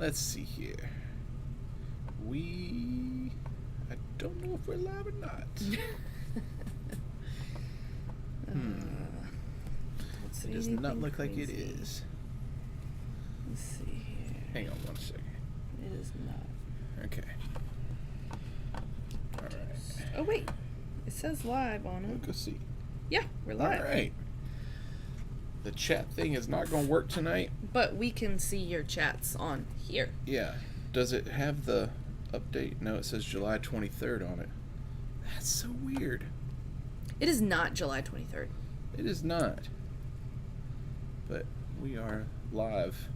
Let's see here. I don't know if we're live or not. It does not look like it is. Let's see here. Hang on one second. It is not. Okay. Alright. Oh, wait. It says live on We'll it. go see. Yeah, we're live. Alright. The chat thing is not going to work tonight. But we can see your chats on here. Yeah. Does it have the update? No, it says July 23rd on it. That's so weird. It is not July 23rd. It is not. But we are live.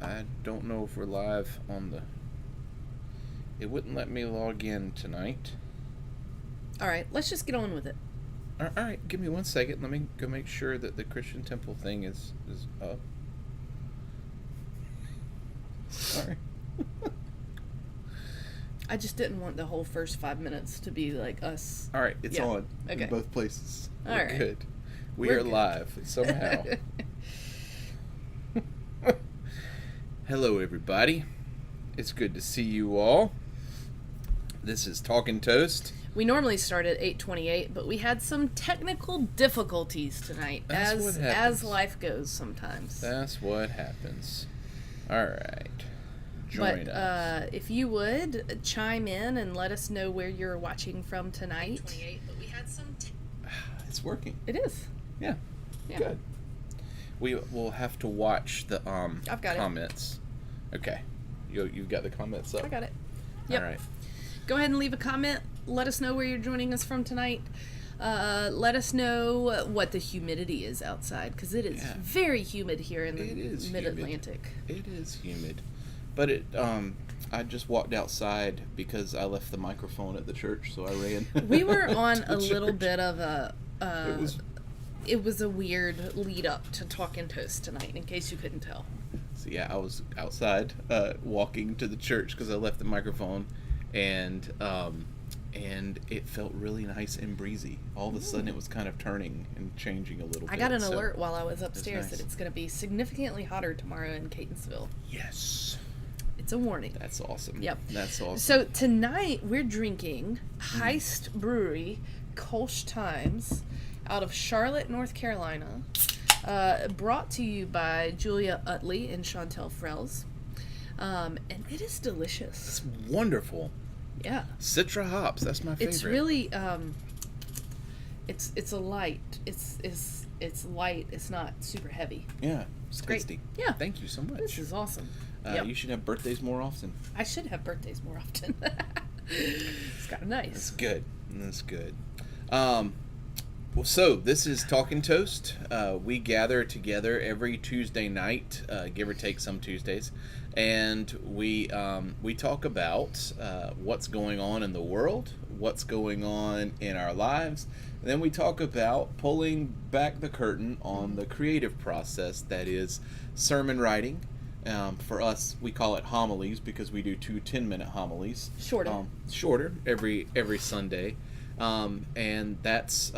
I don't know if we're live on the... It wouldn't let me log in tonight. Alright, let's just get on with it. Alright, give me 1 second. Let me go make sure that the Christian Temple thing is up. Sorry. I just didn't want the whole first 5 minutes to be like us. Alright, it's Yeah. on Okay. in both places. All We're right. good. We We're are good. live somehow. Hello, everybody. It's good to see you all. This is Talking Toast. We normally start at 8:28, but we had some technical difficulties tonight, That's what happens. as life goes sometimes. That's what happens. Alright. Join But us. if you would chime in and let us know where you're watching from tonight. 8:28, but we had some. It's working. It is. Yeah. Yeah. Good. We will have to watch the I've got it. comments. Okay. You've got the comments up? I got it. Yep. Alright. Go ahead and leave a comment. Let us know where you're joining us from tonight. Let us know what the humidity is outside, because it is Yeah. very humid here in It is the Mid-Atlantic. It is humid. But I just walked outside because I left the microphone at the church, so I ran. We were to on the a little church. bit of a... It was it was a weird lead up to Talking Toast tonight, in case you couldn't tell. So yeah, I was outside walking to the church because I left the microphone, and it felt really nice and breezy. All of a sudden, it was kind of turning and changing a little bit. I got an so- alert while I was upstairs nice. that it's going to be significantly hotter tomorrow in Catonsville. Yes, It's a warning. that's awesome. Yep. That's awesome. So tonight we're drinking Heist Brewery Kolsch Times out of Charlotte, North Carolina. Brought to you by Julia Utley and Chantel Frells. And it is delicious. It's wonderful. Yeah. Citra hops. That's my favorite. It's really it's a light. It's light. It's not super heavy. Yeah. It's great. tasty. Yeah. Thank you so much. This is awesome. Yep. You should have birthdays more often. I should have birthdays more often. It's kind of nice. That's good. That's good. Well, so this is Talking Toast. We gather together every Tuesday night, give or take some Tuesdays, and we talk about what's going on in the world, what's going on in our lives, and then we talk about pulling back the curtain on the creative process that is sermon writing. For us, we call it homilies because we do 2 10-minute homilies. Shorter every Sunday. And that's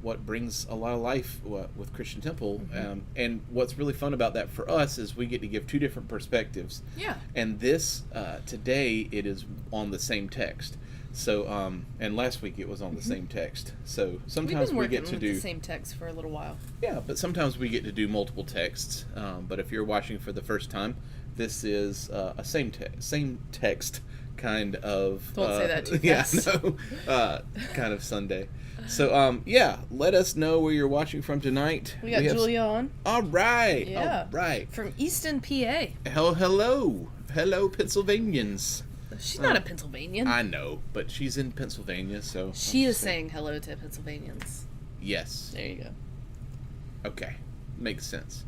what brings a lot of life with Christian Temple. Mm-hmm. And what's really fun about that for us is we get to give 2 different perspectives. Yeah. And this, today, it is on the same text. So, and last week it was on the same text. So We've sometimes been we working get to with do... the same text for a little while. Yeah, but sometimes we get to do multiple texts. But if you're watching for the first time, this is a same text kind of... Don't say that too fast. Yeah, no, kind of Sunday. So, yeah, let us know where you're watching from tonight. We got Julia on. All right. Yeah. All right. From Easton, PA. Hello, Pennsylvanians. She's not a Pennsylvanian. I know, but she's in Pennsylvania, so... She is saying hello to Pennsylvanians. Yes. There you go. Okay. Makes sense.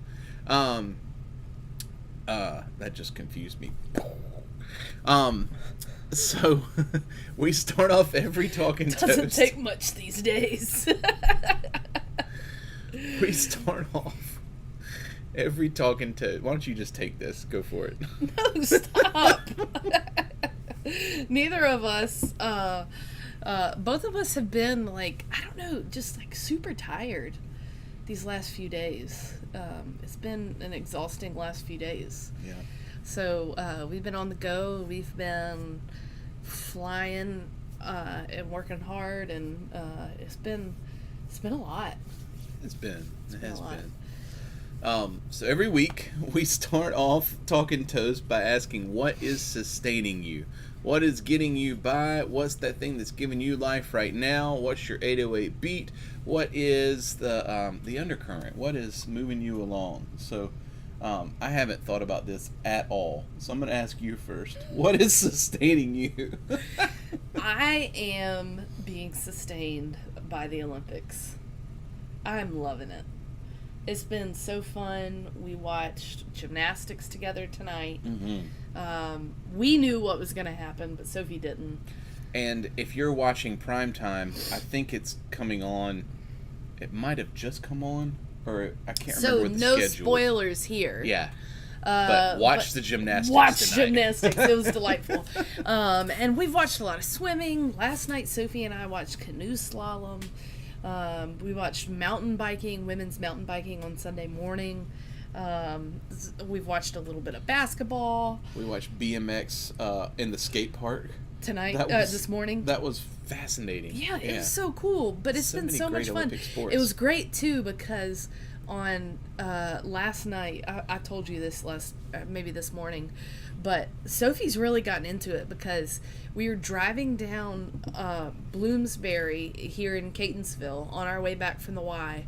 That just confused me. So we start off every Talking Toast. Doesn't take much these days. We start off every Talking Toast. Why don't you just take this? Go for it. No, stop. Neither of us, both of us have been like, I don't know, just like super tired these last few days. It's been an exhausting last few days. Yeah. So we've been on the go. We've been flying and working hard, and it's been a lot. It has a lot. been. So every week we start off Talking Toast by asking, what is sustaining you? What is getting you by? What's that thing that's giving you life right now? What's your 808 beat? What is the undercurrent? What is moving you along? So I haven't thought about this at all. So I'm going to ask you first. What is sustaining you? I am being sustained by the Olympics. I'm loving it. It's been so fun. We watched gymnastics together tonight. Mm-hmm. We knew what was going to happen, but Sophie didn't. And if you're watching primetime, I think it's coming on. It might have just come on, or I can't remember what the no schedule. spoilers here. Yeah. But watch the gymnastics Watch tonight. gymnastics. It was delightful. And we've watched a lot of swimming. Last night, Sophie and I watched canoe slalom. We watched mountain biking, women's mountain biking on Sunday morning. We've watched a little bit of basketball. We watched BMX in the skate park Tonight, this morning. That was fascinating. Yeah, it was so cool, but it's been so much fun. Olympic sports. It was great too because on last night, I told you this maybe this morning, but Sophie's really gotten into it because we were driving down Bloomsbury here in Catonsville on our way back from the Y,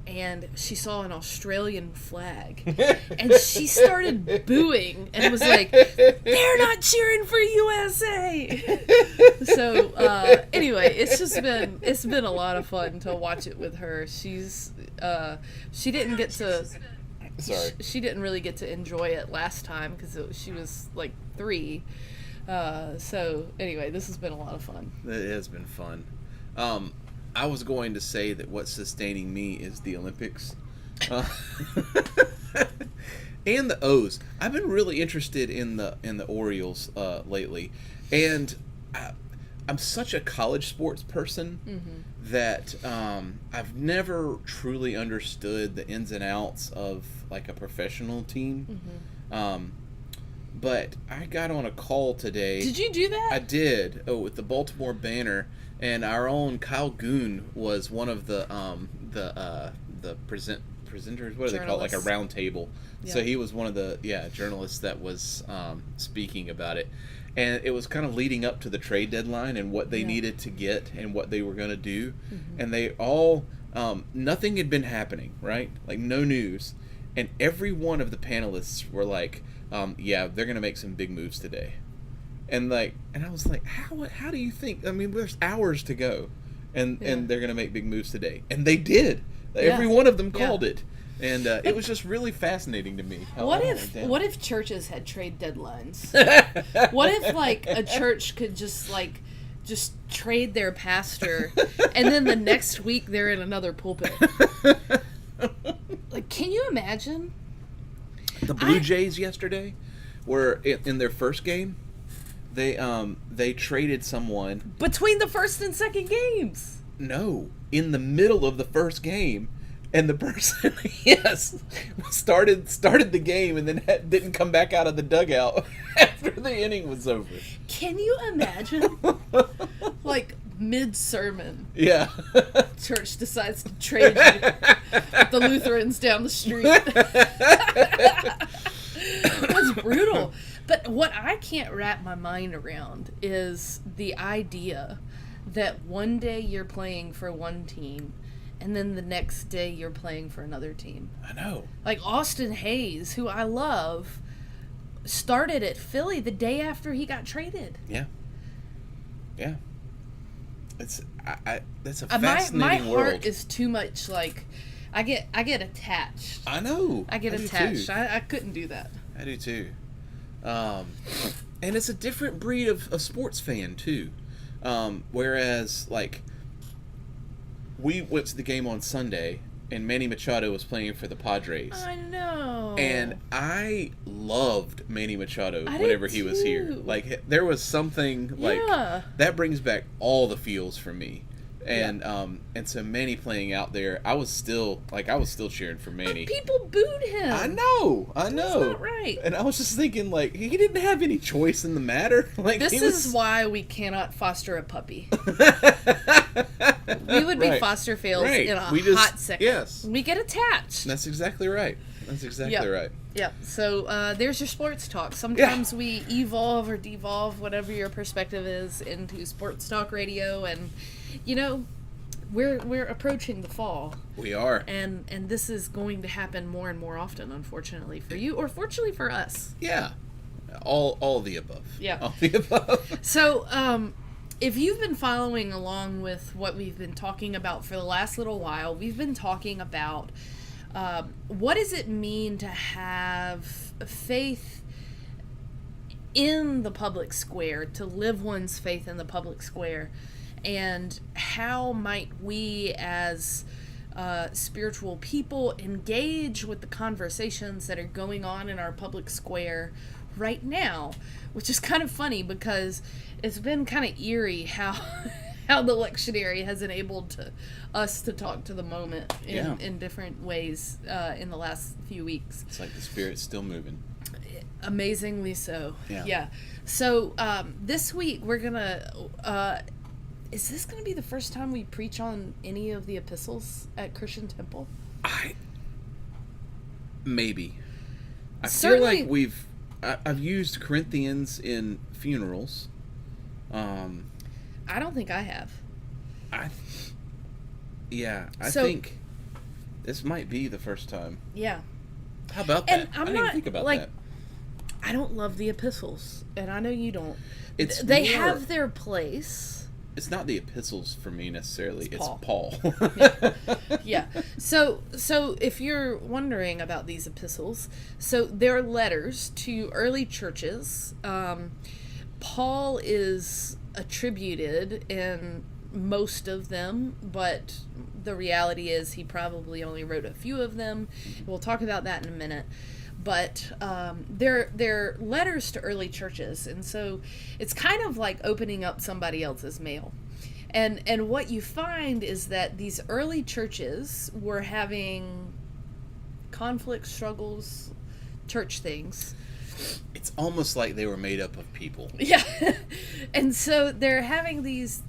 and she saw an Australian flag, and she started booing and was like, "They're not cheering for USA." So anyway, it's been a lot of fun to watch it with her. She didn't get to. Sorry. She didn't really get to enjoy it last time because she was like 3. So anyway, this has been a lot of fun. It has been fun. I was going to say that what's sustaining me is the Olympics. And the O's. I've been really interested in the Orioles lately. And I'm such a college sports person that I've never truly understood the ins and outs of like a professional team. But I got on a call today. Did you do that? I did. With the Baltimore Banner, and our own Kyle Goon was one of the presenters. What do they call it? Like a round table. Yeah. So he was one of the journalists that was speaking about it, and it was kind of leading up to the trade deadline and what they needed to get and what they were going to do, and they all nothing had been happening, right? Like no news, and every one of the panelists were like, they're going to make some big moves today. And I was like, how do you think? I mean, there's hours to go, and they're gonna make big moves today, and they did. Every one of them called it, and it was just really fascinating to me. What if churches had trade deadlines? What if like a church could just trade their pastor, and then the next week they're in another pulpit? Like, can you imagine? The Blue Jays yesterday were in their first game. They traded someone between the first and second games. No, in the middle of the first game, and the person started the game and then didn't come back out of the dugout after the inning was over. Can you imagine? Like mid-sermon, church decides to trade you with the Lutherans down the street. That's brutal. But what I can't wrap my mind around is the idea that one day you're playing for one team and then the next day you're playing for another team. I know. Like Austin Hayes, who I love, started at Philly the day after he got traded. Yeah. Yeah. It's that's a fascinating my world. heart is too much like I get attached. I know. I get attached. I couldn't do that. I do too. And it's a different breed of sports fan too. Whereas like we went to the game on Sunday and Manny Machado was playing for the Padres. I know. And I loved Manny Machado whenever he was here. Like there was something like that brings back all the feels for me. And so Manny playing out there, I was still cheering for Manny. People booed him. I know. That's not right. And I was just thinking, like, he didn't have any choice in the matter. Like, this is why we cannot foster a puppy. We would be foster fails in a hot second. Yes. We get attached. That's exactly right. Right. Yep. So there's your sports talk. Sometimes we evolve or devolve, whatever your perspective is, into sports talk radio, and we're approaching the fall. We are. And this is going to happen more and more often, unfortunately for you, or fortunately for us. Yeah. All of the above. Yeah. All the above. So, if you've been following along with what we've been talking about for the last little while, we've been talking about what does it mean to have faith in the public square, to live one's faith in the public square, and how might we as spiritual people engage with the conversations that are going on in our public square right now, which is kind of funny because it's been kind of eerie how the lectionary has enabled us to talk to the moment in different ways in the last few weeks. It's like the Spirit's still moving. Amazingly so. Yeah. So this week we're gonna is this gonna be the first time we preach on any of the epistles at Christian Temple? Maybe. I Certainly, feel like I've used Corinthians in funerals. I don't think I have. I So- think this might be the first time. Yeah. How about that? And I'm I didn't not think about like that. I don't love the epistles, and I know you don't. They have their place. It's not the epistles for me necessarily. It's Paul. Paul. Yeah. So if you're wondering about these epistles, so they're letters to early churches. Paul is attributed in most of them, but the reality is he probably only wrote a few of them. We'll talk about that in a minute. But they're letters to early churches, and so it's kind of like opening up somebody else's mail. And what you find is that these early churches were having conflict, struggles, church things. It's almost like they were made up of people. Yeah. And so they're having these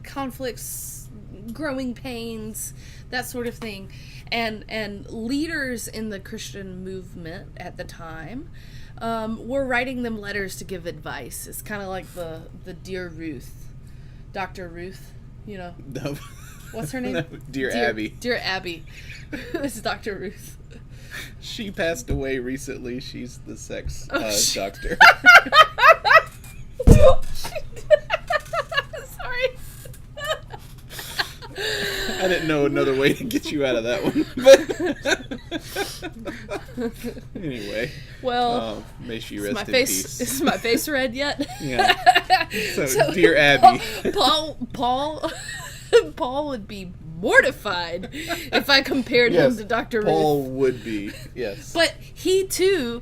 conflicts, growing pains, that sort of thing. And leaders in the Christian movement at the time were writing them letters to give advice. It's kind of like the Dear Ruth, Dr. Ruth, No. What's her name? No, Dear Abby. Dear Abby. It's Dr. Ruth. She passed away recently. She's the sex doctor. Sorry. I didn't know another way to get you out of that one. But anyway. Well, may she rest in peace. Is my face red yet? Yeah. So Dear Abby. Paul would be mortified if I compared him to Dr. Ruth. Paul would be, yes. But he too,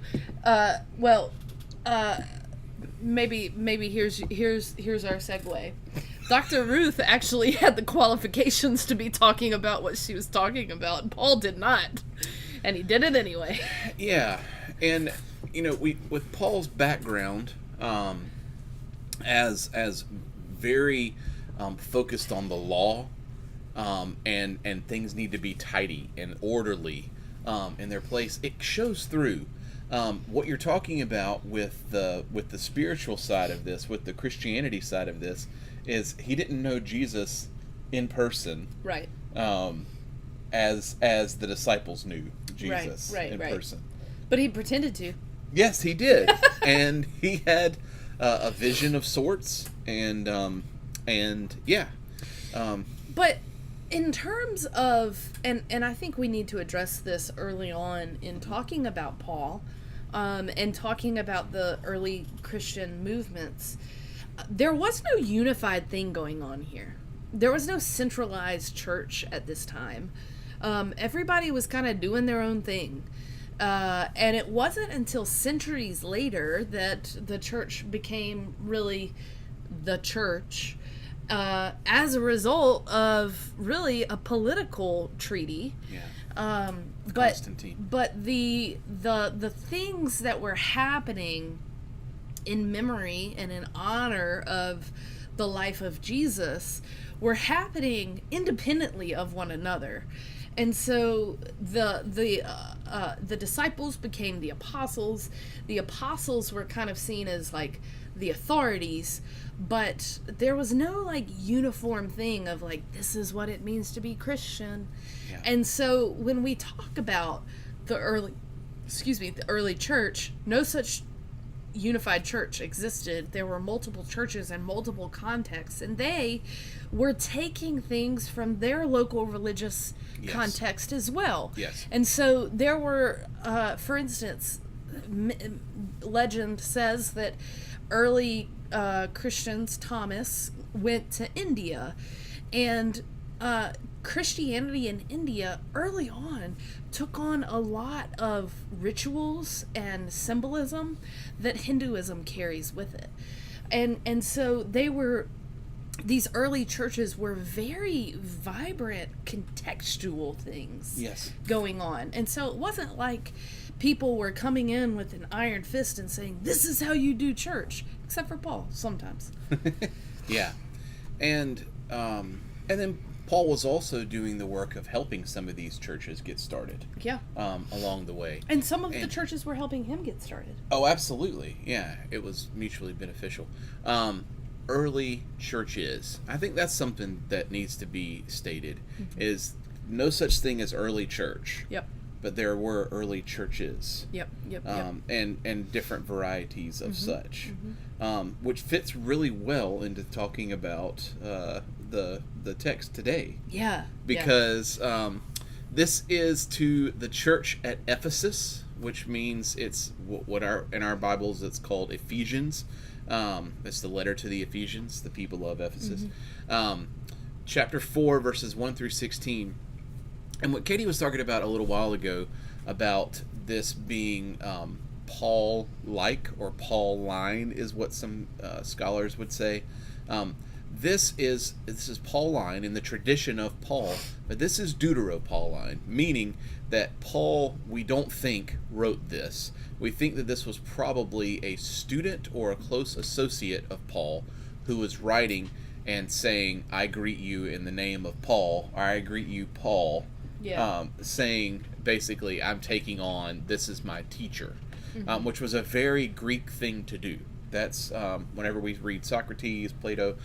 maybe here's our segue. Dr. Ruth actually had the qualifications to be talking about what she was talking about, and Paul did not. And he did it anyway. Yeah. And we with Paul's background as very focused on the law, and things need to be tidy and orderly in their place, it shows through. What you're talking about with the spiritual side of this, with the Christianity side of this, is he didn't know Jesus in person, right? As the disciples knew Jesus in person, but he pretended to. Yes, he did, and he had a vision of sorts, and yeah. But in terms of, and I think we need to address this early on in talking about Paul, and talking about the early Christian movements, there was no unified thing going on here. There was no centralized church at this time. Everybody was kind of doing their own thing. And it wasn't until centuries later that the church became really the church. as a result of really a political treaty. Yeah. But Constantine. the things that were happening in memory and in honor of the life of Jesus were happening independently of one another. And so the disciples became the apostles. The apostles were kind of seen as like the authorities, but there was no like uniform thing of like, this is what it means to be Christian. Yeah. And so when we talk about the early church, no such unified church existed. There were multiple churches and multiple contexts, and they were taking things from their local religious Yes. context as well. Yes. And so there were, for instance, legend says that early Christians, Thomas, went to India, and Christianity in India early on took on a lot of rituals and symbolism that Hinduism carries with it. And so these early churches were very vibrant, contextual things Yes. going on. And so it wasn't like people were coming in with an iron fist and saying, this is how you do church, except for Paul sometimes. Yeah. And then Paul was also doing the work of helping some of these churches get started Yeah. along the way. And some of the churches were helping him get started. Oh, absolutely. Yeah, it was mutually beneficial. Early churches. I think that's something that needs to be stated, is no such thing as early church. Yep. But there were early churches. Yep. And different varieties of such, which fits really well into talking about the text today. Yeah. Because this is to the church at Ephesus, which means it's in our Bibles it's called Ephesians. It's the letter to the Ephesians, the people of Ephesus. Chapter 4, verses 1 through 16. And what Katie was talking about a little while ago about this being Paul-like or Pauline is what some scholars would say. This is Pauline in the tradition of Paul, but this is Deutero-Pauline, meaning that Paul, we don't think, wrote this. We think that this was probably a student or a close associate of Paul who was writing and saying, I greet you in the name of Paul, or I greet you, Paul, saying basically, I'm taking on, this is my teacher, which was a very Greek thing to do. That's whenever we read Socrates, Plato,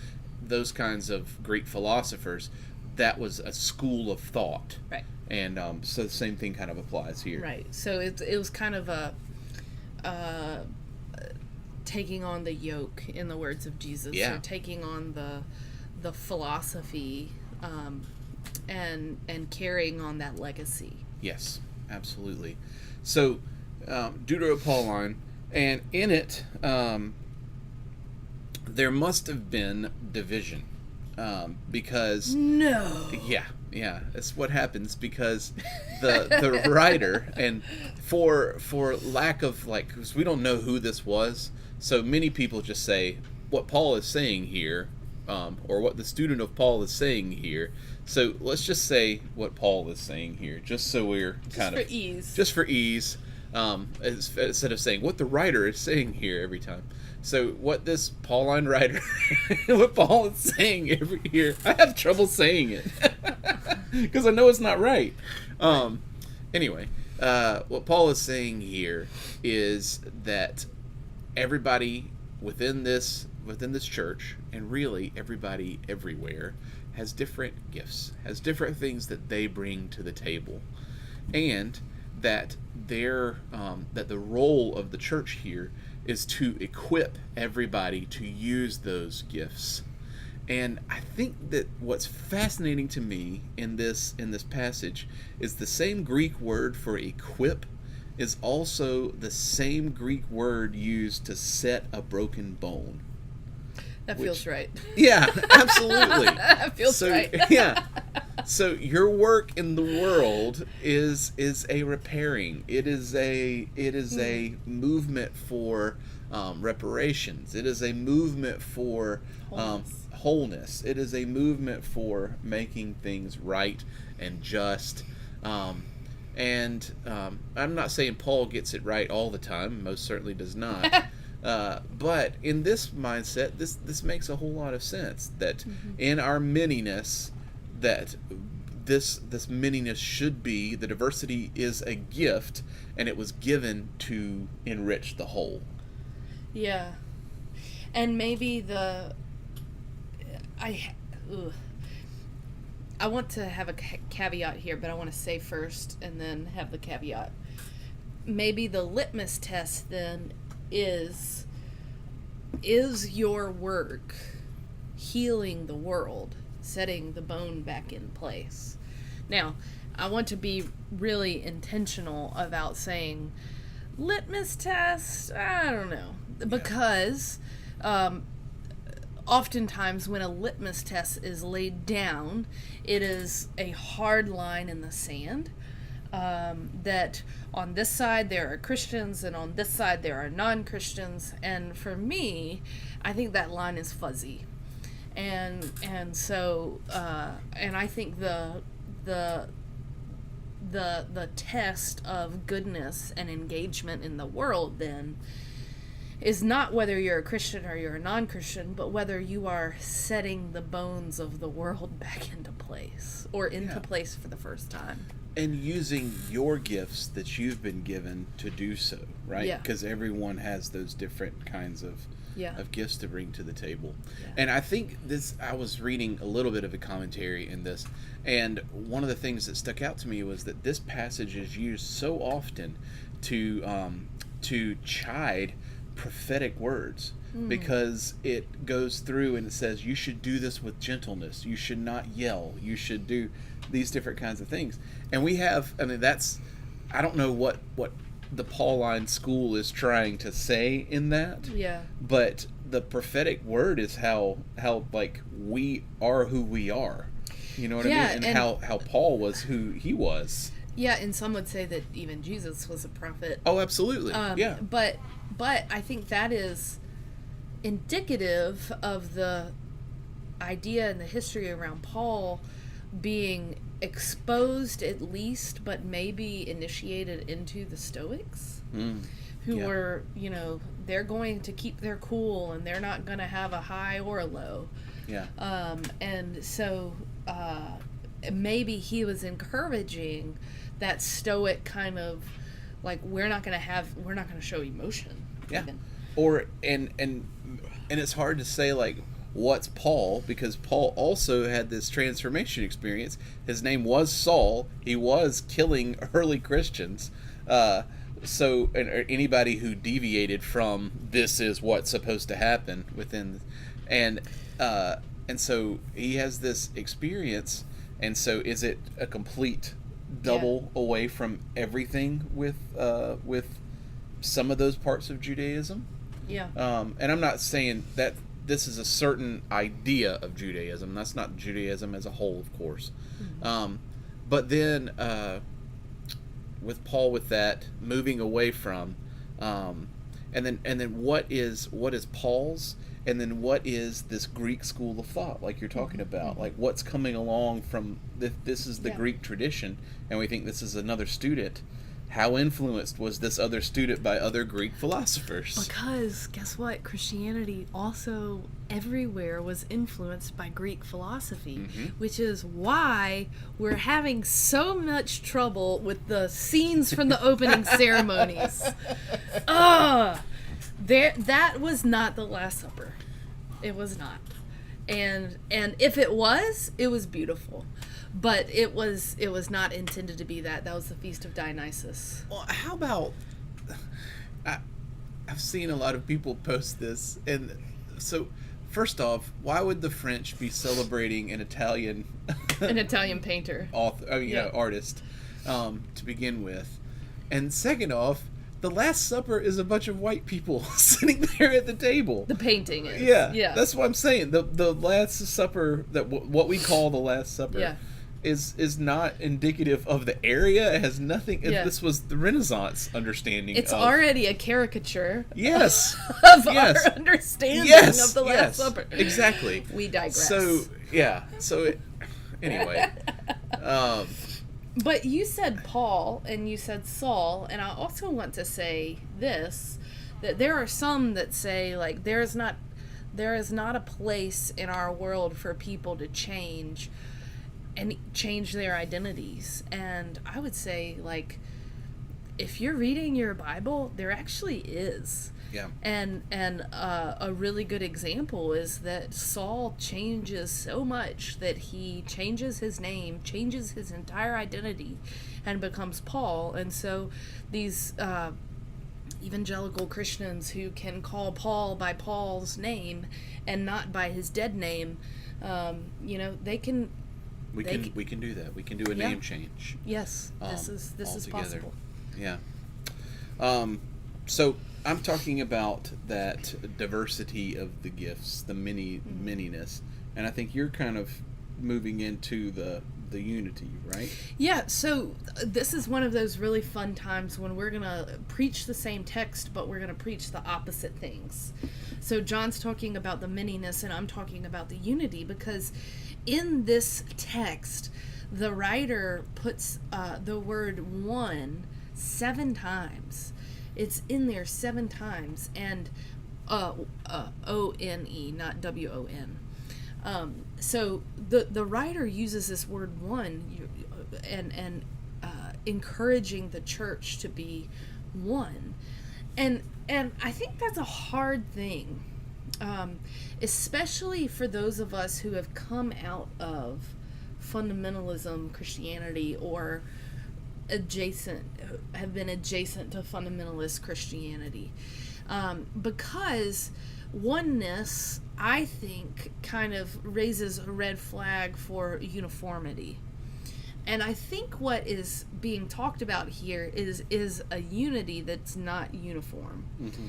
those kinds of Greek philosophers, that was a school of thought. Right. And so the same thing kind of applies here. Right. So it was kind of a taking on the yoke, in the words of Jesus, or taking on the philosophy and carrying on that legacy. Yes, absolutely. So Deutero-Pauline, and in it there must have been division because yeah, that's what happens, because the writer, and for lack of, like, because we don't know who this was, so many people just say what Paul is saying here, or what the student of Paul is saying here. So let's just say what Paul is saying here, just so we're just for ease, instead of saying what the writer is saying here every time. So what this Pauline writer, what Paul is saying every year, I have trouble saying it because I know it's not right. Anyway, what Paul is saying here is that everybody within this church, and really everybody everywhere, has different gifts, has different things that they bring to the table, and that that the role of the church here is to equip everybody to use those gifts. And I think that what's fascinating to me in this passage is the same Greek word for equip is also the same Greek word used to set a broken bone. That feels right. Yeah, absolutely. That feels right. Yeah. So your work in the world is a repairing. It is a movement for reparations. It is a movement for wholeness. It is a movement for making things right and just. I'm not saying Paul gets it right all the time. Most certainly does not. But in this mindset, this makes a whole lot of sense. That in our manyness, that this manyness should be, the diversity is a gift, and it was given to enrich the whole. Yeah, and maybe I want to have a caveat here, but I want to say first and then have the caveat. Maybe the litmus test then is your work healing the world, setting the bone back in place? Now, I want to be really intentional about saying litmus test, I don't know, because oftentimes when a litmus test is laid down, it is a hard line in the sand, that on this side there are Christians and on this side there are non-Christians, and for me, I think that line is fuzzy, and so and I think the test of goodness and engagement in the world then is not whether you're a Christian or you're a non-Christian, but whether you are setting the bones of the world back into place, or into place for the first time. And using your gifts that you've been given to do so, right? Yeah. Because everyone has those different kinds of gifts to bring to the table. Yeah. And I think I was reading a little bit of a commentary in this, and one of the things that stuck out to me was that this passage is used so often to chide prophetic words, because it goes through and it says you should do this with gentleness, you should not yell, you should do these different kinds of things. And we have, I mean, I don't know what the Pauline school is trying to say in that, but the prophetic word is how like we are who we are, you know what I mean, and how Paul was who he was. Yeah, and some would say that even Jesus was a prophet. Oh, absolutely. But I think that is indicative of the idea and the history around Paul being exposed at least, but maybe initiated into the Stoics, who were, they're going to keep their cool and they're not going to have a high or a low. Yeah. And so maybe he was encouraging that Stoic kind of like, we're not going to show emotion. Yeah. Even. Or and it's hard to say like what's Paul, because Paul also had this transformation experience. His name was Saul. He was killing early Christians. So anybody who deviated from this is what's supposed to happen within, and so he has this experience. And so is it a complete double away from everything with some of those parts of Judaism? Yeah. And I'm not saying that this is a certain idea of Judaism. That's not Judaism as a whole, of course. Mm-hmm. But then with Paul, with that moving away from, and then what is Paul's, and then what is this Greek school of thought, like you're talking about, like what's coming along from this is the Greek tradition, and we think this is another student. How influenced was this other student by other Greek philosophers? Because, guess what? Christianity also everywhere was influenced by Greek philosophy, which is why we're having so much trouble with the scenes from the opening ceremonies. That was not the Last Supper. It was not. And if it was beautiful. But it was not intended to be that. That was the Feast of Dionysus. Well, how about... I've seen a lot of people post this. And so, first off, why would the French be celebrating an Italian... an Italian painter. Artist, to begin with? And second off, The Last Supper is a bunch of white people sitting there at the table. The painting is. Yeah, Yeah. that's what I'm saying. The Last Supper, what we call the Last Supper, Yeah. is not indicative of the area. It has nothing. Yeah. This was the Renaissance understanding. It's of, already a caricature yes, of yes, our understanding yes, of the Last yes, Supper. exactly. We digress. So yeah, anyway, But you said Paul and you said Saul, and I also want to say this, that there are some that say, like, there is not a place in our world for people to change and change their identities. And I would say, like, if you're reading your Bible, there actually is. yeah, And a really good example is that Saul changes so much that he changes his name, changes his entire identity, and becomes Paul. And so these evangelical Christians who can call Paul by Paul's name and not by his dead name, they can. we can do that. We can do a Yeah. name change. Yes, this is altogether. possible. Yeah. So I'm talking about that diversity of the gifts, the maniness, and I think you're kind of moving into the unity, right? Yeah, so this is one of those really fun times when we're going to preach the same text, but we're going to preach the opposite things. So John's talking about the manyness, and I'm talking about the unity, because in this text, the writer puts the word one 7 times. It's in there 7 times, and O-N-E, not W-O-N. So the writer uses this word one and encouraging the church to be one. And I think that's a hard thing, especially for those of us who have come out of fundamentalism Christianity or have been adjacent to fundamentalist Christianity, because oneness, I think, kind of raises a red flag for uniformity. And I think what is being talked about here is a unity that's not uniform. Mm-hmm.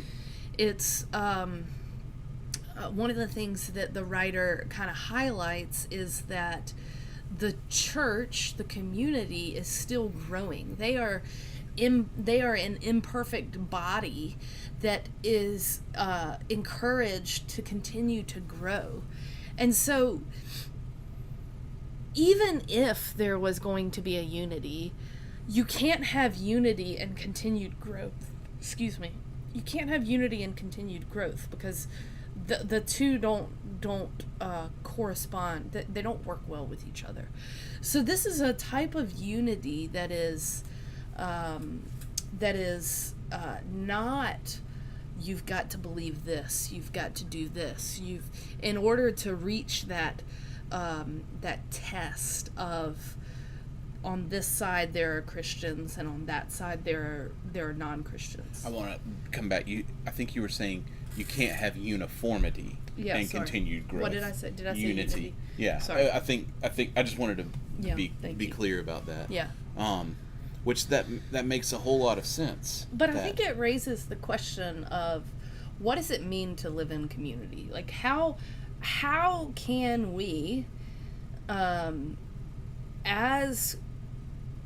It's one of the things that the writer kind of highlights is that the church, the community, is still growing. They are an imperfect body that is encouraged to continue to grow. And so even if there was going to be a unity, you can't have unity and continued growth. Excuse me. You can't have unity and continued growth, because the two don't correspond. They don't work well with each other. So this is a type of unity that is not, you've got to believe this, you've got to do this, in order to reach that test of, on this side there are Christians and on that side there are non-Christians. I want to come back. I think you were saying you can't have uniformity and continued growth. What did I say? Did I say unity? Yeah. Sorry. I think I just wanted to be clear about that. Yeah. Which that makes a whole lot of sense. But I think it raises the question of, what does it mean to live in community? Like, how can we, as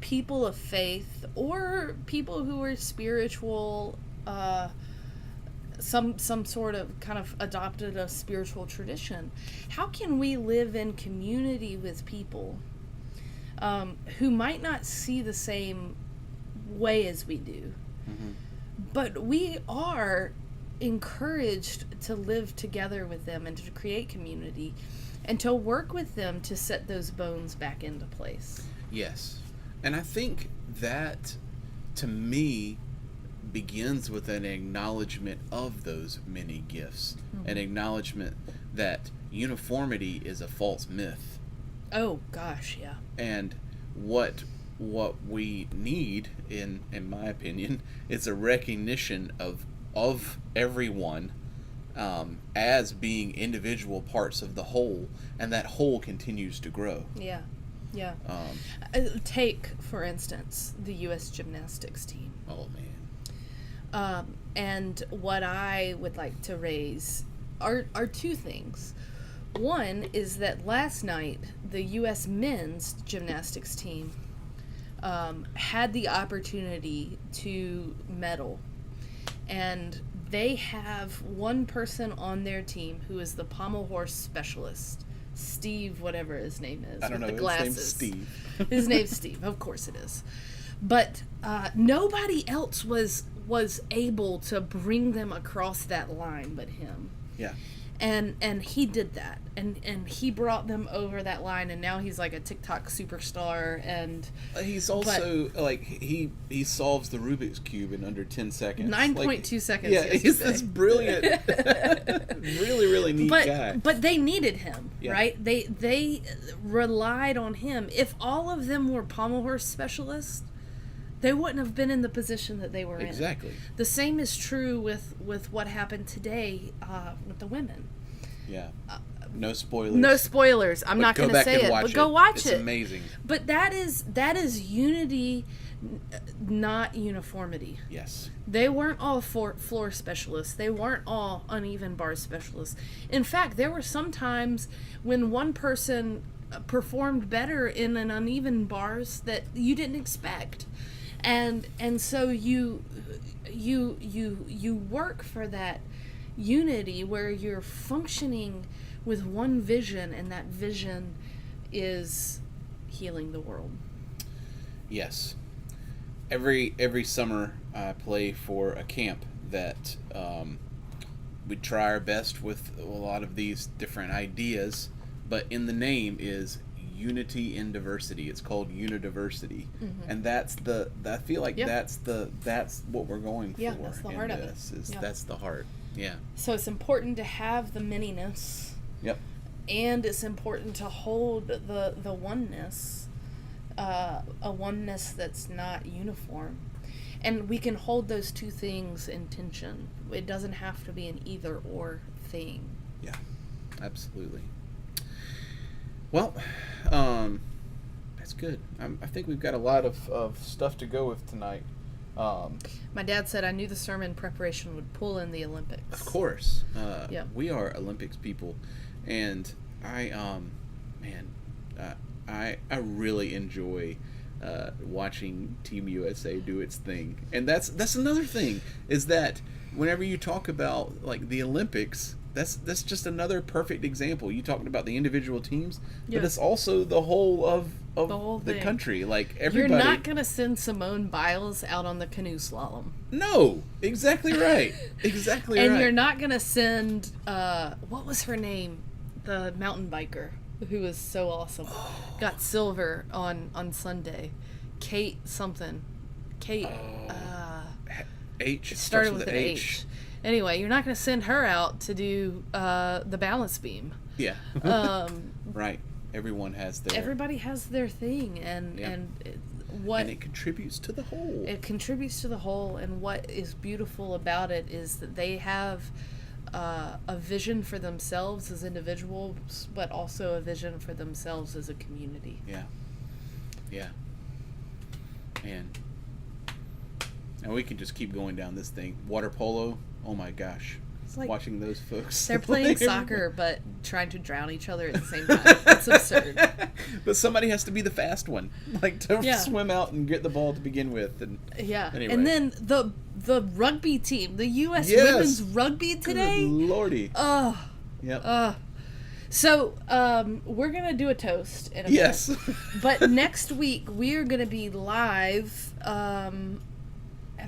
people of faith or people who are spiritual, some sort of kind of adopted a spiritual tradition, how can we live in community with people who might not see the same way as we do, Mm-hmm. but we are encouraged to live together with them and to create community and to work with them to set those bones back into place? Yes. And I think that, to me, begins with an acknowledgement of those many gifts, an acknowledgement that uniformity is a false myth. Oh gosh, yeah. And what we need, in my opinion, is a recognition of everyone as being individual parts of the whole, and that whole continues to grow. Yeah. Take, for instance, the U.S. gymnastics team. Oh man. And what I would like to raise are two things. One is that last night, the U.S. men's gymnastics team had the opportunity to medal. And they have one person on their team who is the pommel horse specialist, Steve, whatever his name is. I don't know. The His glasses. name's Steve. His name's Steve. Of course it is. But nobody else was able to bring them across that line but him. Yeah. And he did that. And he brought them over that line, and now he's like a TikTok superstar. And He's also like he solves the Rubik's Cube in under 10 seconds. 9.2 seconds. Yeah, he's yesterday. this brilliant, really, really neat guy. But they needed him, Yeah. right? They relied on him. If all of them were pommel horse specialists, they wouldn't have been in the position that they were in. Exactly. The same is true with what happened today with the women. Yeah. No spoilers. No spoilers. I'm not going to say it, but go watch it's it. It's amazing. But that is unity, not uniformity. Yes. They weren't all floor specialists. They weren't all uneven bar specialists. In fact, there were some times when one person performed better in an uneven bars that you didn't expect. And so you work for that unity where you're functioning with one vision, and that vision is healing the world. Yes. Every summer I play for a camp that we try our best with a lot of these different ideas, but in the name is unity in diversity. It's called Unidiversity. Mm-hmm. And I feel like that's what we're going for. Yeah, that's the heart of it. Yeah. That's the heart. Yeah. So it's important to have the manyness. Yep. And it's important to hold the oneness, a oneness that's not uniform. And we can hold those two things in tension. It doesn't have to be an either or thing. Yeah, absolutely. Well, that's good. I think we've got a lot of stuff to go with tonight. My dad said I knew the sermon preparation would pull in the Olympics. Of course. Yeah. We are Olympics people, and I really enjoy watching Team USA do its thing. And that's another thing, is that whenever you talk about like the Olympics, that's just another perfect example. You talking about the individual teams, Yeah. but it's also the whole of The whole the thing. country. Like everybody. You're not going to send Simone Biles out on the canoe slalom. No, exactly right. Exactly And right. you're not going to send, what was her name? The mountain biker who was so awesome. Got silver on Sunday. Kate something. Kate, H it started with an H. Anyway, you're not going to send her out to do the balance beam. Yeah. Right. Everyone has their. Everybody has their thing, and Yeah. what and it contributes to the whole. it contributes to the whole. And what is beautiful about it is that they have a vision for themselves as individuals, but also a vision for themselves as a community. Yeah. Yeah. And we can just keep going down this thing. Water polo. Oh my gosh. It's like Watching those folks. they're playing soccer, but trying to drown each other at the same time. It's absurd. But somebody has to be the fast one, like to Yeah. swim out and get the ball to begin with. And Yeah. Anyway. And then the rugby team, the U.S. Yes. women's rugby today. Good lordy. Oh. Yep. So, we're going to do a toast in a Yes. minute. But next week, we are going to be live at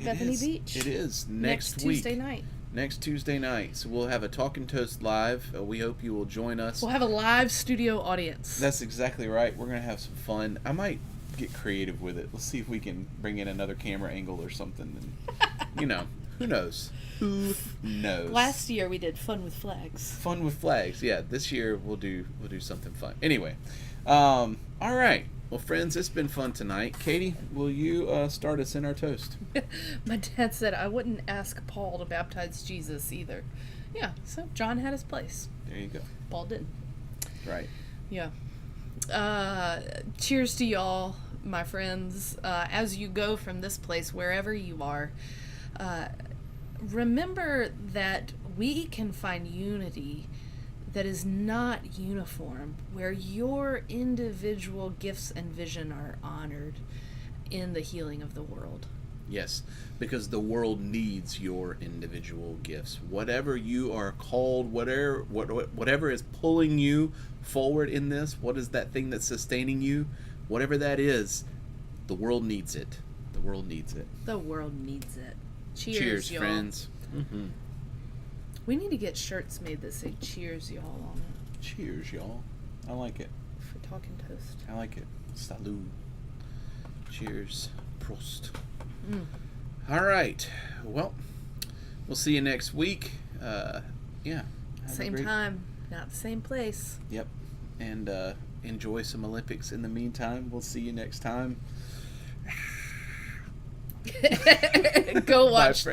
Bethany Beach. It is Next week. Tuesday night. Next Tuesday night. So we'll have a Talking Toast live. We hope you will join us. We'll have a live studio audience. That's exactly right. We're going to have some fun. I might get creative with it. Let's see if we can bring in another camera angle or something. And, who knows? Who knows? Last year, we did Fun with Flags. Fun with flags. Yeah, this year we'll do something fun. Anyway, all right. Well, friends, it's been fun tonight. Katie, will you start us in our toast? My dad said I wouldn't ask Paul to baptize Jesus either. Yeah, so John had his place. There you go. Paul didn't. Right. Yeah. Cheers to y'all, my friends. As you go from this place, wherever you are, remember that we can find unity that is not uniform, where your individual gifts and vision are honored in the healing of the world. Yes, because the world needs your individual gifts. Whatever you are called, whatever is pulling you forward in this, what is that thing that's sustaining you? Whatever that is, the world needs it. The world needs it. The world needs it. Cheers, Cheers, y'all. friends. We need to get shirts made that say "Cheers, y'all" on it Cheers, y'all. I like it. for Talking Toast. I like it. Salud. Cheers. Prost. All right. Well, we'll see you next week. Yeah. Have a Same great- time, not the same place. Yep. And enjoy some Olympics in the meantime. We'll see you next time. Go watch friends.